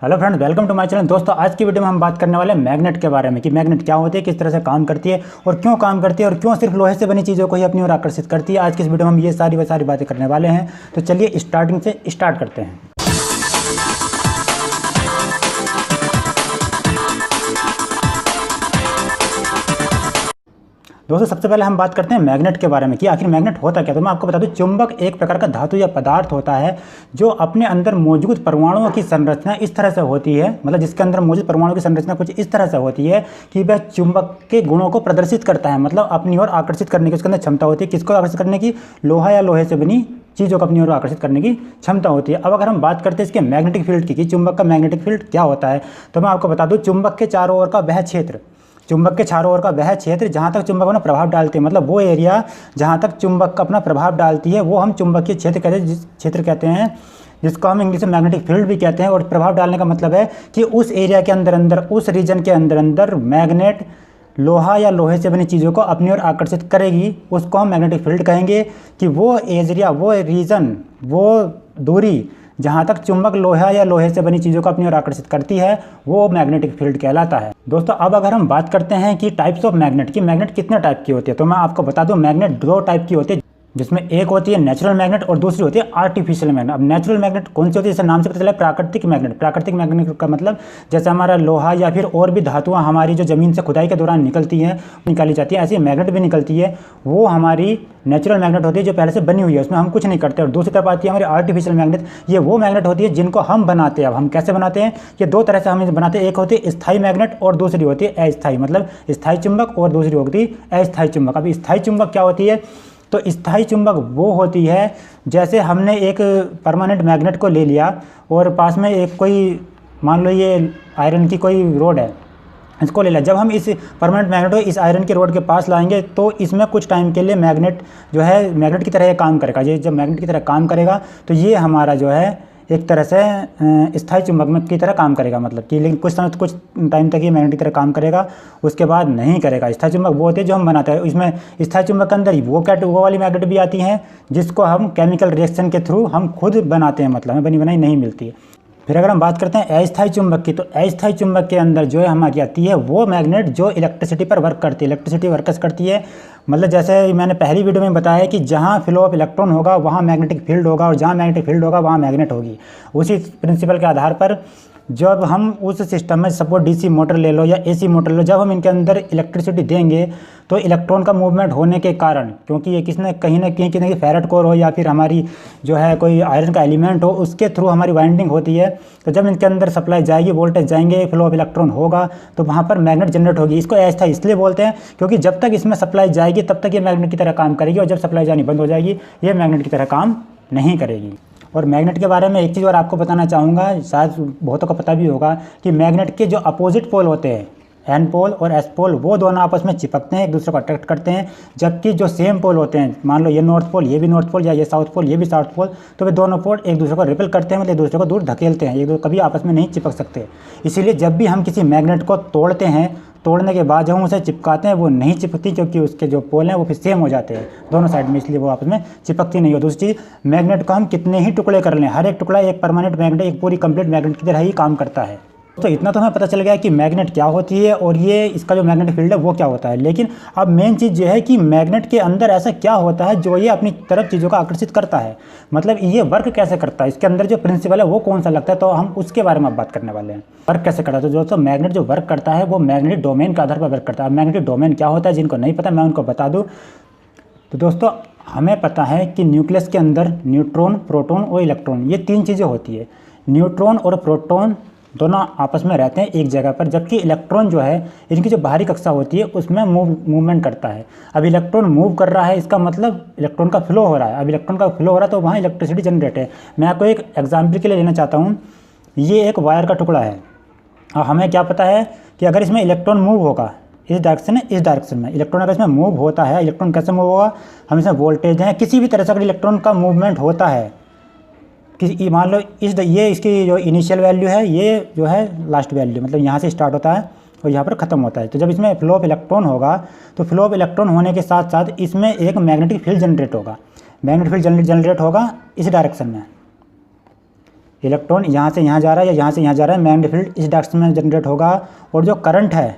Hello friends, welcome to my channel. दोस्तों, आज की वीडियो में हम बात करने वाले हैं मैग्नेट के बारे में कि मैग्नेट क्या होती है, किस तरह से काम करती है और क्यों काम करती है और क्यों सिर्फ लोहे से बनी चीज़ों को ही अपनी ओर आकर्षित करती है। आज की इस वीडियो में हम ये सारी बातें करने वाले हैं। तो चलिए स्टार्टिंग से स्टार्ट करते हैं। दोस्तों, सबसे पहले हम बात करते हैं मैग्नेट के बारे में कि आखिर मैग्नेट होता क्या। तो मैं आपको बता दूं, चुंबक एक प्रकार का धातु या पदार्थ होता है जो अपने अंदर मौजूद परमाणुओं की संरचना इस तरह से होती है, मतलब जिसके अंदर मौजूद परमाणु की संरचना कुछ इस तरह से होती है कि वह चुंबक के गुणों को प्रदर्शित करता है, मतलब अपनी ओर आकर्षित करने की उसके अंदर क्षमता होती है। किसको आकर्षित करने की? लोहा या लोहे से बनी चीज़ों को अपनी ओर आकर्षित करने की क्षमता होती है। अब अगर हम बात करते हैं इसके मैग्नेटिक फील्ड की कि चुंबक का मैग्नेटिक फील्ड क्या होता है, तो मैं आपको बता दूं, चुंबक के चारों ओर का वह क्षेत्र, चुंबक के चारों ओर का वह क्षेत्र जहाँ तक चुंबक अपना प्रभाव डालते हैं, मतलब वो एरिया जहाँ तक चुंबक अपना प्रभाव डालती है, वो हम चुंबकीय क्षेत्र कहते हैं, जिस क्षेत्र कहते हैं, जिसको हम इंग्लिश में मैग्नेटिक फील्ड भी कहते हैं। और प्रभाव डालने का मतलब है कि उस एरिया के अंदर अंदर, उस रीजन के अंदर अंदर मैग्नेट लोहा या लोहे से बनी चीज़ों को अपनी ओर आकर्षित करेगी, उसको हम मैग्नेटिक फील्ड कहेंगे। कि वो एरिया, वो रीजन, वो दूरी जहाँ तक चुंबक लोहा या लोहे से बनी चीज़ों को अपनी ओर आकर्षित करती है, वो मैग्नेटिक फील्ड कहलाता है। दोस्तों, अब अगर हम बात करते हैं कि टाइप्स ऑफ मैग्नेट, की मैग्नेट कितने टाइप की होती है, तो मैं आपको बता दूं, मैग्नेट दो टाइप की होती है, जिसमें एक होती है नेचुरल मैग्नेट और दूसरी होती है आर्टिफिशियल मैग्नेट। अब नेचुरल मैग्नेट कौन सी होती है? जैसे नाम से पता चला, प्राकृतिक मैग्नेट। प्राकृतिक मैग्नेट का मतलब जैसे हमारा लोहा या फिर और भी धातुआं हमारी जो ज़मीन से खुदाई के दौरान निकलती हैं, निकाली जाती है, ऐसी मैग्नेट भी निकलती है, वो हमारी नेचुरल मैग्नेट होती है जो पहले से बनी हुई है, उसमें हम कुछ नहीं करते। और दूसरी तरफ आती है हमारी आर्टिफिशियल मैग्नेट। ये वो मैग्नेट होती है जिनको हम बनाते हैं। अब हम कैसे बनाते हैं? ये दो तरह से हम बनाते हैं। एक होती है स्थायी मैग्नेट और दूसरी होती है अस्थायी, मतलब स्थायी चुंबक और दूसरी होती है अस्थायी चुंबक। अब स्थायी चुंबक क्या होती है? तो स्थायी चुंबक वो होती है जैसे हमने एक परमानेंट मैग्नेट को ले लिया और पास में एक कोई, मान लो ये आयरन की कोई रोड है, इसको ले लिया। जब हम इस परमानेंट मैग्नेट को इस आयरन के रोड के पास लाएंगे तो इसमें कुछ टाइम के लिए मैग्नेट जो है मैग्नेट की तरह ये काम करेगा। ये जब मैग्नेट की तरह काम करेगा तो ये हमारा जो है एक तरह से स्थायी चुंबक में की तरह काम करेगा, मतलब कि, लेकिन कुछ समय, कुछ टाइम तक ये मैग्नेट की तरह काम करेगा, उसके बाद नहीं करेगा। स्थायी चुंबक वो होते हैं जो हम बनाते हैं। इसमें स्थायी चुंबक के अंदर वो वाली मैग्नेट भी आती हैं जिसको हम केमिकल रिएक्शन के थ्रू हम खुद बनाते हैं, मतलब हमें बनी बनाई नहीं मिलती है। फिर अगर हम बात करते हैं अस्थायी चुंबक की, तो अस्थायी चुंबक के अंदर जो है हमारी आती है वो मैग्नेट जो इलेक्ट्रिसिटी पर वर्क करती है। इलेक्ट्रिसिटी वर्क करती है, मतलब जैसे मैंने पहली वीडियो में बताया कि जहाँ फ्लो ऑफ इलेक्ट्रॉन होगा वहाँ मैग्नेटिक फील्ड होगा और जहाँ मैग्नेटिक फील्ड होगा वहाँ मैग्नेट होगी। उसी प्रिंसिपल के आधार पर जब हम उस सिस्टम में, सपोज डीसी मोटर ले लो या एसी मोटर ले लो, जब हम इनके अंदर इलेक्ट्रिसिटी देंगे तो इलेक्ट्रॉन का मूवमेंट होने के कारण, क्योंकि ये किसी न कहीं फेरेट कोर हो या फिर हमारी जो है कोई आयरन का एलिमेंट हो, उसके थ्रू हमारी वाइंडिंग होती है। तो जब इनके अंदर सप्लाई जाएगी, वोल्टेज जाएंगे, फ्लो ऑफ इलेक्ट्रॉन होगा, तो वहाँ पर मैग्नेट जनरेट होगी। इसको अस्थायी इसलिए बोलते हैं क्योंकि जब तक इसमें सप्लाई जाएगी तब तक ये मैग्नेट की तरह काम करेगी, और जब सप्लाई जानी बंद हो जाएगी ये मैग्नेट की तरह काम नहीं करेगी। और मैग्नेट के बारे में एक चीज़ और आपको बताना चाहूँगा, शायद बहुतों को पता भी होगा कि मैग्नेट के जो अपोजिट पोल होते हैं, एन पोल और एस पोल, वो दोनों आपस में चिपकते हैं, एक दूसरे को अट्रैक्ट करते हैं। जबकि जो सेम पोल होते हैं, मान लो ये नॉर्थ पोल, ये भी नॉर्थ पोल, या ये साउथ पोल, ये भी साउथ पोल, तो वे दोनों पोल एक दूसरे को रिपेल करते हैं, मतलब एक दूसरे को दूर धकेलते हैं, एक कभी आपस में नहीं चिपक सकते। इसीलिए जब भी हम किसी मैग्नेट को तोड़ते हैं, तोड़ने के बाद जब हम उसे चिपकाते हैं वो नहीं चिपकती, क्योंकि उसके जो पोल हैं वो फिर सेम हो जाते हैं दोनों साइड में, इसलिए वो आपस में चिपकती नहीं हो। दूसरी चीज़, मैग्नेट को हम कितने ही टुकड़े कर लें, हर एक टुकड़ा एक परमानेंट मैग्नेट, एक पूरी कंप्लीट मैग्नेट की तरह ही काम करता है। तो इतना तो हमें पता चल गया कि मैग्नेट क्या होती है और ये इसका जो मैग्नेटिक फील्ड है वो क्या होता है। लेकिन अब मेन चीज़ ये है कि मैग्नेट के अंदर ऐसा क्या होता है जो ये अपनी तरफ चीज़ों को आकर्षित करता है, मतलब ये वर्क कैसे करता है, इसके अंदर जो प्रिंसिपल है वो कौन सा लगता है, तो हम उसके बारे में अब बात करने वाले हैं। वर्क कैसे करता है? तो दोस्तों, मैग्नेट जो वर्क करता है वो मैग्नेटिक डोमेन के आधार पर वर्क करता है। मैग्नेटिक डोमेन क्या होता है, जिनको नहीं पता मैं उनको बता दूँ। तो दोस्तों, हमें पता है कि न्यूक्लियस के अंदर न्यूट्रॉन, प्रोटॉन और इलेक्ट्रॉन, ये तीन चीज़ें होती है। न्यूट्रॉन और प्रोटॉन दोनों आपस में रहते हैं एक जगह पर, जबकि इलेक्ट्रॉन जो है, इनकी जो बाहरी कक्षा होती है उसमें मूवमेंट करता है। अब इलेक्ट्रॉन मूव कर रहा है, इसका मतलब इलेक्ट्रॉन का फ्लो हो रहा है। अब इलेक्ट्रॉन का फ्लो हो रहा है तो वहाँ इलेक्ट्रिसिटी जनरेट है। मैं आपको एक एग्जाम्पल के लिए लेना चाहता हूँ। ये एक वायर का टुकड़ा है और हमें क्या पता है कि अगर इसमें इलेक्ट्रॉन मूव होगा इस डायरेक्शन में, इलेक्ट्रॉन अगर इसमें मूव होता है, इलेक्ट्रॉन कैसे मूव होगा, हम इसमें वोल्टेज है, किसी भी तरह से अगर इलेक्ट्रॉन का मूवमेंट होता है कि मान लो ये इसकी जो इनिशियल वैल्यू है, ये जो है लास्ट वैल्यू, मतलब यहाँ से स्टार्ट होता है और यहाँ पर ख़त्म होता है। तो जब इसमें फ्लो ऑफ इलेक्ट्रॉन होगा तो फ्लो ऑफ इलेक्ट्रॉन होने के साथ साथ इसमें एक मैग्नेटिक फील्ड जनरेट होगा। मैग्नेटिक फील्ड जनरेट होगा इस डायरेक्शन में, इलेक्ट्रॉन यहाँ से यहाँ जा रहा है या यहाँ से यहाँ जा रहा है, मैग्नेटिक फील्ड इस डायरेक्शन में जनरेट होगा। और जो करंट है,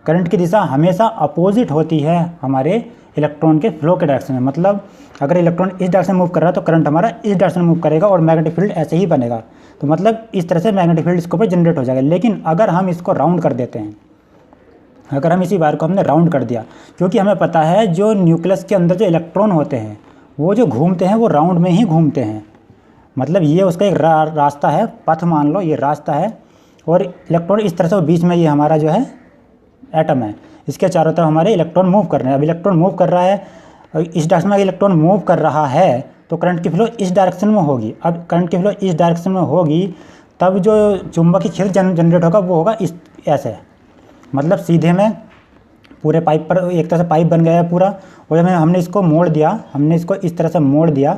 करंट की दिशा हमेशा अपोजिट होती है हमारे इलेक्ट्रॉन के फ्लो के डायरेक्शन में। मतलब अगर इलेक्ट्रॉन इस डायरेक्शन में मूव कर रहा है तो करंट हमारा इस डायरेक्शन में मूव करेगा और मैग्नेटिक फील्ड ऐसे ही बनेगा। तो मतलब इस तरह से मैग्नेटिक फील्ड इसके ऊपर जनरेट हो जाएगा। लेकिन अगर हम इसको राउंड कर देते हैं, अगर हम इसी वायर को हमने राउंड कर दिया, क्योंकि हमें पता है जो न्यूक्लियस के अंदर जो इलेक्ट्रॉन होते हैं वो जो घूमते हैं वो राउंड में ही घूमते हैं। मतलब ये उसका एक रास्ता है, पथ मान लो, ये रास्ता है। और इलेक्ट्रॉन इस तरह से बीच में ये हमारा जो है एटम है, इसके चारों तरफ हमारे इलेक्ट्रॉन मूव कर रहे हैं। अब इलेक्ट्रॉन मूव कर रहा है, इस डायरेक्शन में इलेक्ट्रॉन मूव कर रहा है तो करंट की फ्लो इस डायरेक्शन में होगी। अब करंट की फ्लो इस डायरेक्शन में होगी तब जो चुंबकीय क्षेत्र जनरेट होगा वो होगा इस ऐसे, मतलब सीधे में पूरे पाइप पर एक तरह से पाइप बन गया है पूरा। और जब हमने इसको मोड़ दिया, हमने इसको इस तरह से मोड़ दिया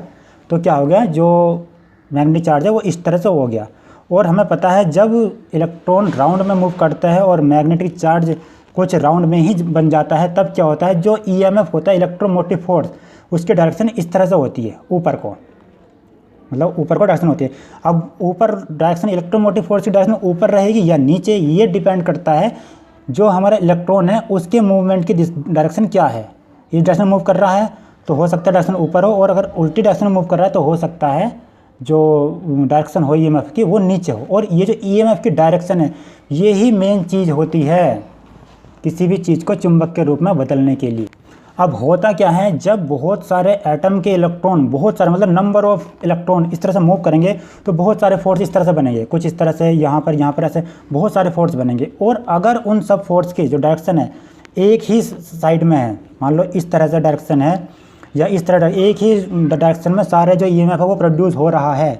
तो क्या हो गया, जो मैग्नेटिक चार्ज है वो इस तरह से हो गया। और हमें पता है जब इलेक्ट्रॉन राउंड में मूव करता है और मैग्नेटिक चार्ज कुछ राउंड में ही बन जाता है, तब क्या होता है, जो ईएमएफ होता है इलेक्ट्रोमोटिव फोर्स, उसकी डायरेक्शन इस तरह से होती है ऊपर को, मतलब ऊपर को डायरेक्शन होती है। अब ऊपर डायरेक्शन इलेक्ट्रोमोटिव फोर्स की डायरेक्शन ऊपर रहेगी या नीचे, ये डिपेंड करता है जो हमारा इलेक्ट्रॉन है उसके मूवमेंट की डायरेक्शन क्या है। इस डायरेक्शन मूव कर रहा है तो हो सकता है डायरेक्शन ऊपर हो, और अगर उल्टी डायरेक्शन में मूव कर रहा है तो हो सकता है जो डायरेक्शन हो ईएमएफ की वो नीचे हो। और ये जो ईएमएफ की डायरेक्शन है ये ही मेन चीज़ होती है किसी भी चीज़ को चुंबक के रूप में बदलने के लिए। अब होता क्या है, जब बहुत सारे एटम के इलेक्ट्रॉन, बहुत सारे मतलब नंबर ऑफ इलेक्ट्रॉन इस तरह से मूव करेंगे तो बहुत सारे फोर्स इस तरह से बनेंगे, कुछ इस तरह से यहाँ पर ऐसे बहुत सारे फोर्स बनेंगे। और अगर उन सब फोर्स की जो डायरेक्शन है एक ही साइड में है, मान लो इस तरह से डायरेक्शन है या इस तरह एक ही डायरेक्शन में सारे जो ईएमएफ है वो प्रोड्यूस हो रहा है,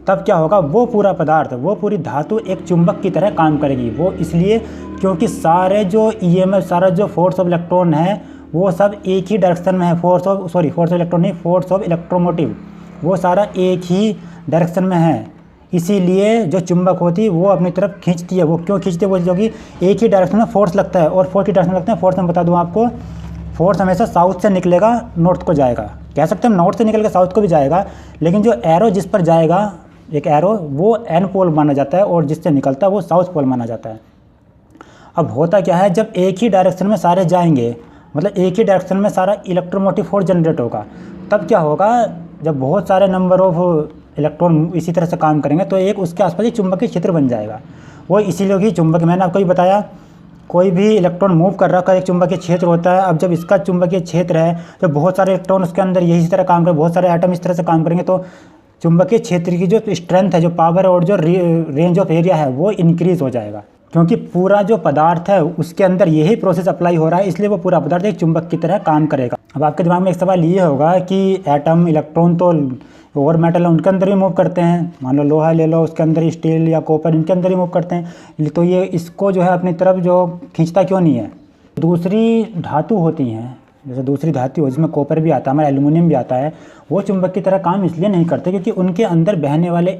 तब क्या होगा, वो पूरा पदार्थ, वो पूरी धातु एक चुंबक की तरह काम करेगी। वो इसलिए क्योंकि सारे जो ईएमएफ, सारा जो फोर्स ऑफ इलेक्ट्रॉन है वो सब एक ही डायरेक्शन में है। फोर्स ऑफ इलेक्ट्रॉन नहीं, फोर्स ऑफ इलेक्ट्रोमोटिव, वो सारा एक ही डायरेक्शन में है। इसीलिए जो चुंबक होती है वो अपनी तरफ खींचती है। वो क्यों खींचती है, वो क्योंकि एक ही डायरेक्शन में फोर्स लगता है। और फोर्स की डायरेक्शन में लगता है, फोर्स में बता दूँ आपको, फोर्स हमेशा साउथ से निकलेगा नॉर्थ को जाएगा। कह सकते हैं हम नॉर्थ से निकल के साउथ को भी जाएगा, लेकिन जो एरो जिस पर जाएगा, एक एरो, वो एन पोल माना जाता है और जिससे निकलता है वो साउथ पोल माना जाता है। अब होता क्या है, जब एक ही डायरेक्शन में सारे जाएंगे, मतलब एक ही डायरेक्शन में सारा इलेक्ट्रोमोटिव फोर्स जनरेट होगा, तब क्या होगा, जब बहुत सारे नंबर ऑफ इलेक्ट्रॉन इसी तरह से काम करेंगे तो एक उसके आसपास ही चुंबकीय क्षेत्र बन जाएगा। वो इसीलिए कि चुंबक, मैंने आपको ही बताया, कोई भी इलेक्ट्रॉन मूव कर रहा है एक चुंबकीय क्षेत्र होता है। अब जब इसका चुंबकीय क्षेत्र है, जब बहुत सारे इलेक्ट्रॉन उसके अंदर यही तरह काम करें, बहुत सारे एटम इस तरह से काम करेंगे, तो चुंबकीय क्षेत्र की जो स्ट्रेंथ है, जो पावर है और जो रेंज ऑफ एरिया है वो इंक्रीज हो जाएगा। क्योंकि पूरा जो पदार्थ है उसके अंदर यही प्रोसेस अप्लाई हो रहा है, इसलिए वो पूरा पदार्थ एक चुंबक की तरह काम करेगा। अब आपके दिमाग में एक सवाल ये होगा कि एटम, इलेक्ट्रॉन तो और मेटल है उनके अंदर ही मूव करते हैं, मान लो लोहा ले लो, उसके अंदर स्टील या कॉपर, इनके अंदर ही मूव करते हैं, तो ये इसको जो है अपनी तरफ जो खींचता क्यों नहीं है। दूसरी धातु होती हैं, जैसे दूसरी धातु हो जिसमें कॉपर भी आता है, हमारा एल्युमिनियम भी आता है, वो चुंबक की तरह काम इसलिए नहीं करते क्योंकि उनके अंदर बहने वाले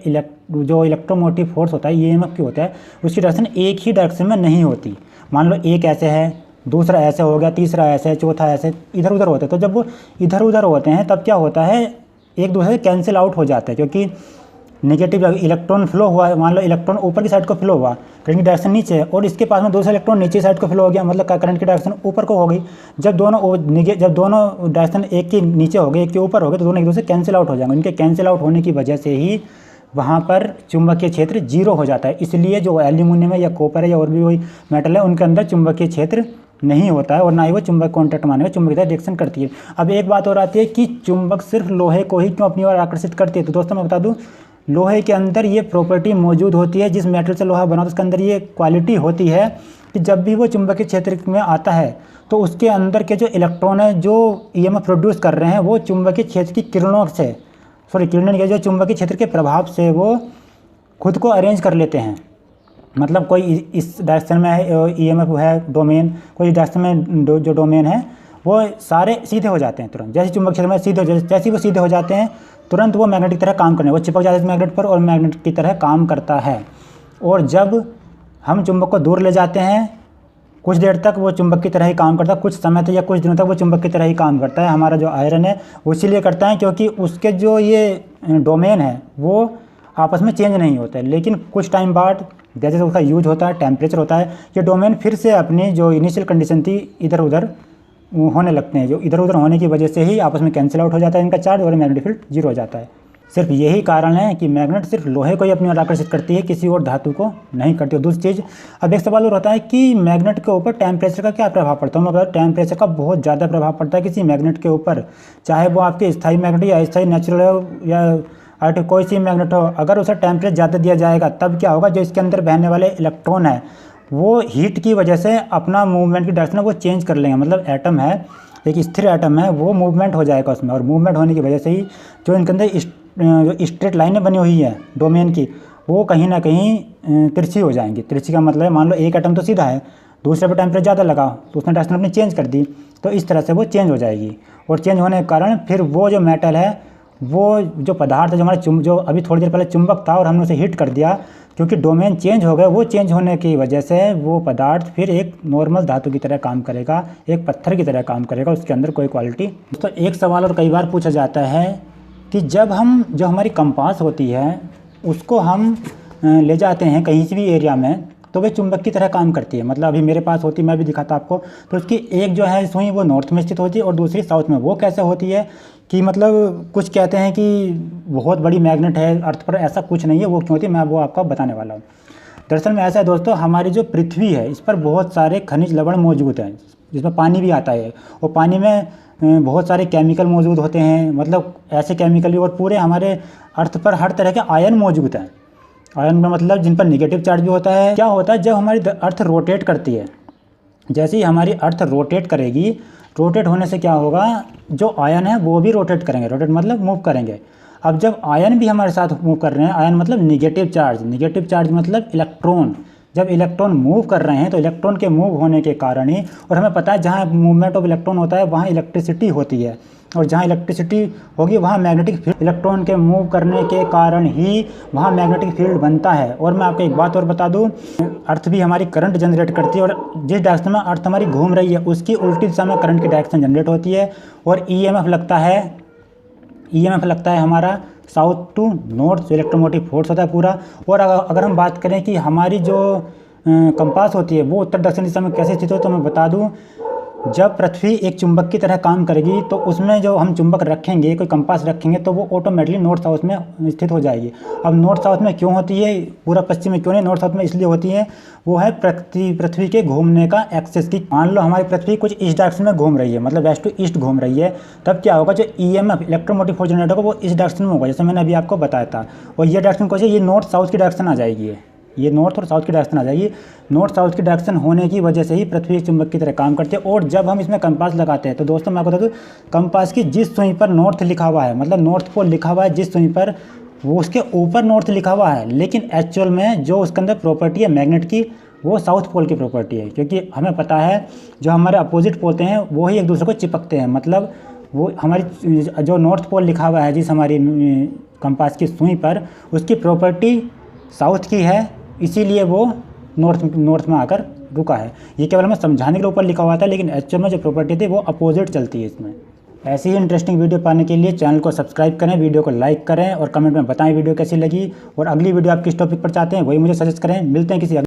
जो इलेक्ट्रोमोटिव फोर्स होता है, ईएमएफ की होता है, उसकी डायरेक्शन एक ही डायरेक्शन में नहीं होती। मान लो एक ऐसे है, दूसरा ऐसे हो गया, तीसरा ऐसे, चौथा ऐसे, इधर उधर होते हैं। तो जब वो इधर उधर होते हैं तब क्या होता है, एक दूसरे से कैंसिल आउट हो जाते हैं। क्योंकि नेगेटिव इलेक्ट्रॉन फ्लो हुआ, मान लो इलेक्ट्रॉन ऊपर की साइड को फ्लो हुआ, करंट की डायरेक्शन नीचे है, और इसके पास में दूसरा इलेक्ट्रॉन नीचे साइड को फ्लो हो गया, मतलब करंट की डायरेक्शन ऊपर को हो गई। जब दोनों डायरेक्शन एक के नीचे हो गए, एक के ऊपर हो गए, तो दोनों एक दूसरे कैंसिल आउट हो जाएंगे। इनके कैंसिल आउट होने की वजह से ही वहाँ पर चुंबकीय क्षेत्र जीरो हो जाता है। इसलिए जो एल्यूमिनियम है या कॉपर है या और भी कोई मेटल है, उनके अंदर चुंबकीय क्षेत्र नहीं होता है और ना ही वो चुंबक कॉन्टैक्ट मानेगा, चुंबक डायरेक्शन करती है। अब एक बात और आती है कि चुंबक सिर्फ लोहे को ही क्यों अपनी ओर आकर्षित करती है। तो दोस्तों मैं बता दूं, लोहे के अंदर ये प्रॉपर्टी मौजूद होती है, जिस मेटल से लोहा बना तो उसके अंदर ये क्वालिटी होती है कि जब भी वो चुंबकीय क्षेत्र में आता है तो उसके अंदर के जो इलेक्ट्रॉन है जो ईएमएफ प्रोड्यूस कर रहे हैं वो चुंबकीय क्षेत्र की किरणों से, किरणों के जो चुंबकीय क्षेत्र के प्रभाव से वो खुद को अरेंज कर लेते हैं। मतलब कोई इस डायरेक्शन में ईएमएफ है डोमेन, कोई डायरेक्शन में जो डोमेन है वो सारे सीधे हो जाते हैं तुरंत। जैसे चुंबक क्षेत्र में सीधे जैसे वो सीधे हो जाते हैं तुरंत वो मैग्नेट की तरह काम करने, वो चिपक जाते हैं मैग्नेट पर और मैग्नेट की तरह काम करता है। और जब हम चुंबक को दूर ले जाते हैं कुछ देर तक वो चुंबक की तरह ही काम करता है, कुछ समय तक या कुछ दिनों तक वो चुंबक की तरह ही काम करता है। हमारा जो आयरन है वो इसीलिए करता है क्योंकि उसके जो ये डोमेन है वो आपस में चेंज नहीं होते, लेकिन कुछ टाइम बाद जैसे जैसे उसका यूज होता है, टेम्परेचर होता है, ये डोमेन फिर से अपनी जो इनिशियल कंडीशन थी इधर उधर होने लगते हैं, जो इधर उधर होने की वजह से ही आपस में कैंसिल आउट हो जाता है इनका चार्ज और मैग्नेटिक फील्ड जीरो हो जाता है। सिर्फ यही कारण है कि मैग्नेट सिर्फ लोहे को ही अपनी ओर आकर्षित करती है, किसी और धातु को नहीं करती। और दूसरी चीज़, अब एक सवाल और होता है कि मैग्नेट के ऊपर टेम्परेचर का क्या प्रभाव पड़ता है। मतलब टेम्परेचर का बहुत ज़्यादा प्रभाव पड़ता है किसी मैग्नेट के ऊपर, चाहे वो आपके स्थायी मैग्नेट या अस्थायी नेचुरल हो या अर्थ कोई सी मैग्नेट हो। अगर उसे टेम्परेचर ज़्यादा दिया जाएगा तब क्या होगा, जो इसके अंदर बहने वाले इलेक्ट्रॉन है वो हीट की वजह से अपना मूवमेंट की डायरेक्शन वो चेंज कर लेंगे। मतलब एटम है, एक स्थिर एटम है, वो मूवमेंट हो जाएगा उसमें, और मूवमेंट होने की वजह से ही जो इनके अंदर जो स्ट्रेट लाइनें बनी हुई है डोमेन की, वो कहीं ना कहीं तिरछी हो जाएंगी। तिरछी का मतलब है, मान लो एक एटम तो सीधा है, दूसरे पर टेम्परेचर ज़्यादा लगा तो उसने डायरेक्शन अपनी चेंज कर दी, तो इस तरह से वो चेंज हो जाएगी। और चेंज होने के कारण फिर वो जो मेटल है, वो जो पदार्थ है, जो हमारे जो अभी थोड़ी देर पहले चुंबक था और हमने उसे हीट कर दिया, क्योंकि डोमेन चेंज हो गया, वो चेंज होने की वजह से वो पदार्थ फिर एक नॉर्मल धातु की तरह काम करेगा, एक पत्थर की तरह काम करेगा, उसके अंदर कोई क्वालिटी। तो एक सवाल और कई बार पूछा जाता है कि जब हम जो हमारी कंपास होती है उसको हम ले जाते हैं कहीं से भी एरिया में, तो वे चुंबक की तरह काम करती है। मतलब अभी मेरे पास होती, मैं भी दिखाता आपको, तो उसकी एक जो है सुई वो नॉर्थ में स्थित होती है और दूसरी साउथ में। वो कैसे होती है कि मतलब कुछ कहते हैं कि बहुत बड़ी मैग्नेट है अर्थ पर, ऐसा कुछ नहीं है। वो क्यों होती है मैं वो आपको बताने वाला हूँ। दरअसल में ऐसा है दोस्तों, हमारी जो पृथ्वी है इस पर बहुत सारे खनिज लवण मौजूद हैं, जिसमें पानी भी आता है, और पानी में बहुत सारे केमिकल मौजूद होते हैं। मतलब ऐसे केमिकल भी, और पूरे हमारे अर्थ पर हर तरह के आयन मौजूद हैं। आयन में मतलब जिन पर निगेटिव चार्ज भी होता है। क्या होता है, जब हमारी अर्थ रोटेट करती है, जैसे ही हमारी अर्थ रोटेट करेगी, रोटेट होने से क्या होगा, जो आयन है वो भी रोटेट करेंगे। रोटेट मतलब मूव करेंगे। अब जब आयन भी हमारे साथ मूव कर रहे हैं, आयन मतलब निगेटिव चार्ज, निगेटिव चार्ज मतलब इलेक्ट्रॉन, जब इलेक्ट्रॉन मूव कर रहे हैं तो इलेक्ट्रॉन के मूव होने के कारण ही, और हमें पता है जहाँ मूवमेंट ऑफ इलेक्ट्रॉन होता है वहाँ इलेक्ट्रिसिटी होती है, और जहाँ इलेक्ट्रिसिटी होगी वहाँ मैग्नेटिक फील्ड, इलेक्ट्रॉन के मूव करने के कारण ही वहाँ मैग्नेटिक फील्ड बनता है। और मैं आपको एक बात और बता दूँ, अर्थ भी हमारी करंट जनरेट करती है, और जिस डायरेक्शन में अर्थ हमारी घूम रही है उसकी उल्टी दिशा में करंट की डायरेक्शन जनरेट होती है, और ईएमएफ लगता है, ईएमएफ लगता है हमारा साउथ टू नॉर्थ, जो इलेक्ट्रोमोटिव फोर्स होता है पूरा। और अगर हम बात करें कि हमारी जो कंपास होती है वो उत्तर दक्षिण दिशा में कैसे स्थित हो, तो मैं बता दूं, जब पृथ्वी एक चुंबक की तरह काम करेगी तो उसमें जो हम चुंबक रखेंगे, कोई कंपास रखेंगे, तो वो ऑटोमेटिकली नॉर्थ साउथ में स्थित हो जाएगी। अब नॉर्थ साउथ में क्यों होती है, पूरा पश्चिम में क्यों नहीं, नॉर्थ साउथ में इसलिए होती है, वो है पृथ्वी के घूमने का एक्सेस की। मान लो हमारी पृथ्वी कुछ इस डायरेक्शन में घूम रही है, मतलब वेस्ट टू ईस्ट घूम रही है, तब क्या होगा, जो ईएमएफ इलेक्ट्रोमोटिव फोर्स जनरेट होगा वो इस डायरेक्शन में होगा, जैसे मैंने अभी आपको बताया था। और ये डायरेक्शन कौन सी, ये नॉर्थ साउथ की डायरेक्शन आ जाएगी, ये नॉर्थ और साउथ की डायरेक्शन आ जाएगी। नॉर्थ साउथ की डायरेक्शन होने की वजह से ही पृथ्वी एक चुंबक की तरह काम करती है। और जब हम इसमें कंपास लगाते हैं, तो दोस्तों मैं आपको बता दूं, कंपास की जिस सुई पर नॉर्थ लिखा हुआ है, मतलब नॉर्थ पोल लिखा हुआ है जिस सुई पर, वो उसके ऊपर नॉर्थ लिखा हुआ है, लेकिन एक्चुअल में जो उसके अंदर प्रॉपर्टी है मैग्नेट की, वो साउथ पोल की प्रॉपर्टी है। क्योंकि हमें पता है जो हमारे अपोजिट पोल हैं वो ही एक दूसरे को चिपकते हैं। मतलब वो हमारी जो नॉर्थ पोल लिखा हुआ है जिस हमारी कंपास की सुई पर, उसकी प्रॉपर्टी साउथ की है, इसीलिए वो नॉर्थ में आकर रुका है। ये केवल हमें समझाने के ऊपर लिखा हुआ था, लेकिन एक्चुअल में जो प्रॉपर्टी थी वो अपोजिट चलती है इसमें। ऐसी ही इंटरेस्टिंग वीडियो पाने के लिए चैनल को सब्सक्राइब करें, वीडियो को लाइक करें और कमेंट में बताएं वीडियो कैसी लगी, और अगली वीडियो आप किस टॉपिक पर चाहते हैं वही मुझे सजेस्ट करें। मिलते हैं किसी